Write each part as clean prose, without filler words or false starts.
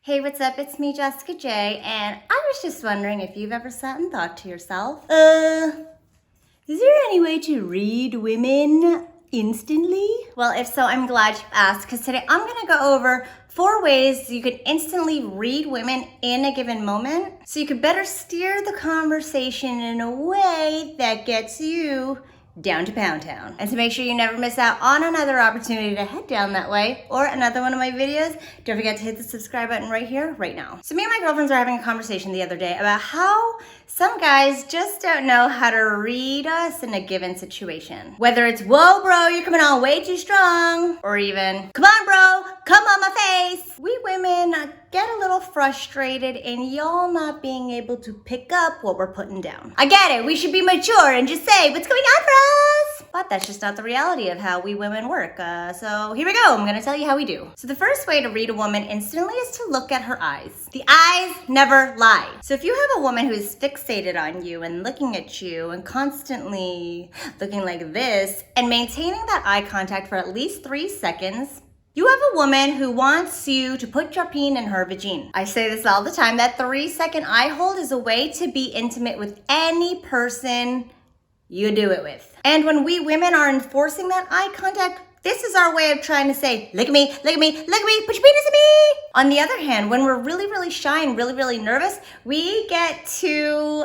Hey, what's up? It's me, Jessica J, and I was just wondering if you've ever sat and thought to yourself, is there any way to read women instantly? Well, if so, I'm glad you asked, because today I'm gonna go over 4 ways you could instantly read women in a given moment, so you could better steer the conversation in a way that gets you down to Pound Town. And to make sure you never miss out on another opportunity to head down that way or another one of my videos, don't forget to hit the subscribe button right here, right now. So me and my girlfriends were having a conversation the other day about how some guys just don't know how to read us in a given situation. Whether it's, whoa bro, you're coming on way too strong, or even, come on bro, come on my face. We women get a little frustrated in y'all not being able to pick up what we're putting down. I get it, we should be mature and just say what's going on for us. But that's just not the reality of how we women work. So here we go, I'm gonna tell you how we do. So the first way to read a woman instantly is to look at her eyes. The eyes never lie. So if you have a woman who is fixated on you and looking at you and constantly looking like this and maintaining that eye contact for at least 3 seconds, you have a woman who wants you to put your peen in her vagine. I say this all the time, that 3-second eye hold is a way to be intimate with any person you do it with. And when we women are enforcing that eye contact, this is our way of trying to say, look at me, look at me, look at me, put your penis in me. On the other hand, when we're really shy and really nervous, we get too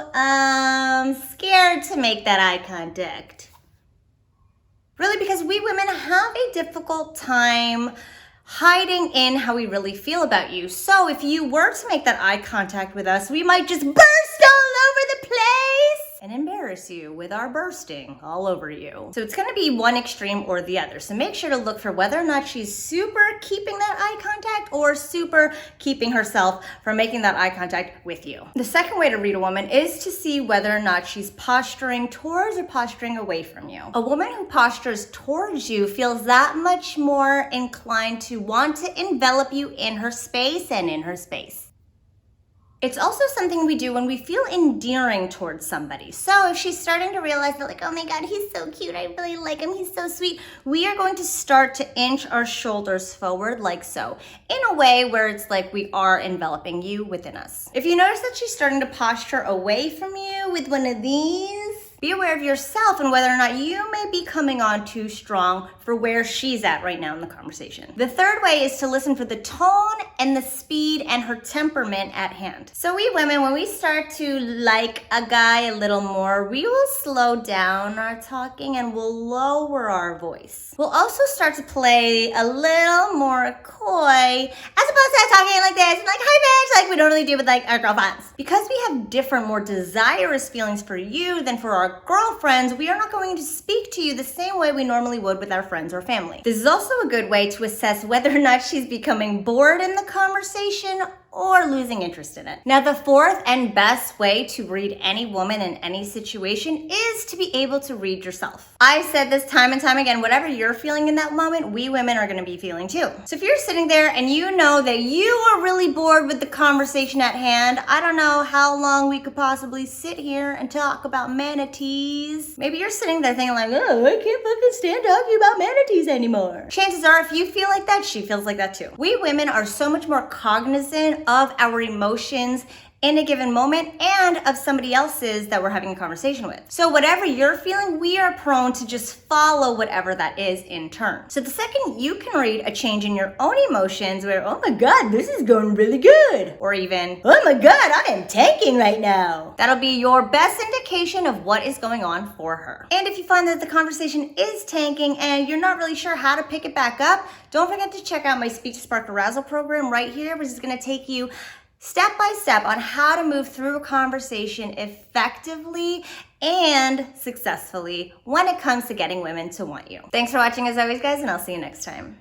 scared to make that eye contact. Really, because we women have a difficult time hiding in how we really feel about you. So if you were to make that eye contact with us, we might just burst all over the place and embarrass you with our bursting all over you. So it's gonna be one extreme or the other. So make sure to look for whether or not she's super keeping that eye contact or super keeping herself from making that eye contact with you. The second way to read a woman is to see whether or not she's posturing towards or posturing away from you. A woman who postures towards you feels that much more inclined to want to envelop you in her space and in her space. It's also something we do when we feel endearing towards somebody. So if she's starting to realize that, like, oh my God, he's so cute, I really like him, he's so sweet, we are going to start to inch our shoulders forward like so, in a way where it's like we are enveloping you within us. If you notice that she's starting to posture away from you with one of these, be aware of yourself and whether or not you may be coming on too strong for where she's at right now in the conversation. The third way is to listen for the tone and the speed and her temperament at hand. So we women, when we start to like a guy a little more, we will slow down our talking and we'll lower our voice. We'll also start to play a little more coy as opposed to talking like this, like, hi bitch, like we normally do with like our girlfriends. Because we have different, more desirous feelings for you than for our girlfriends, we are not going to speak to you the same way we normally would with our friends or family. This is also a good way to assess whether or not she's becoming bored in the conversation or losing interest in it. Now, the fourth and best way to read any woman in any situation is to be able to read yourself. I've said this time and time again, whatever you're feeling in that moment, we women are gonna be feeling too. So if you're sitting there and you know that you are really bored with the conversation at hand, I don't know how long we could possibly sit here and talk about manatees. Maybe you're sitting there thinking like, oh, I can't fucking stand talking about manatees anymore. Chances are, if you feel like that, she feels like that too. We women are so much more cognizant of our emotions in a given moment and of somebody else's that we're having a conversation with. So whatever you're feeling, we are prone to just follow whatever that is in turn. So the second you can read a change in your own emotions where, oh my God, this is going really good, or even, oh my God, I am tanking right now, that'll be your best indication of what is going on for her. And if you find that the conversation is tanking and you're not really sure how to pick it back up, don't forget to check out my Speak to Spark Arousal program right here, which is gonna take you step by step on how to move through a conversation effectively and successfully when it comes to getting women to want you. Thanks for watching as always, guys, and I'll see you next time.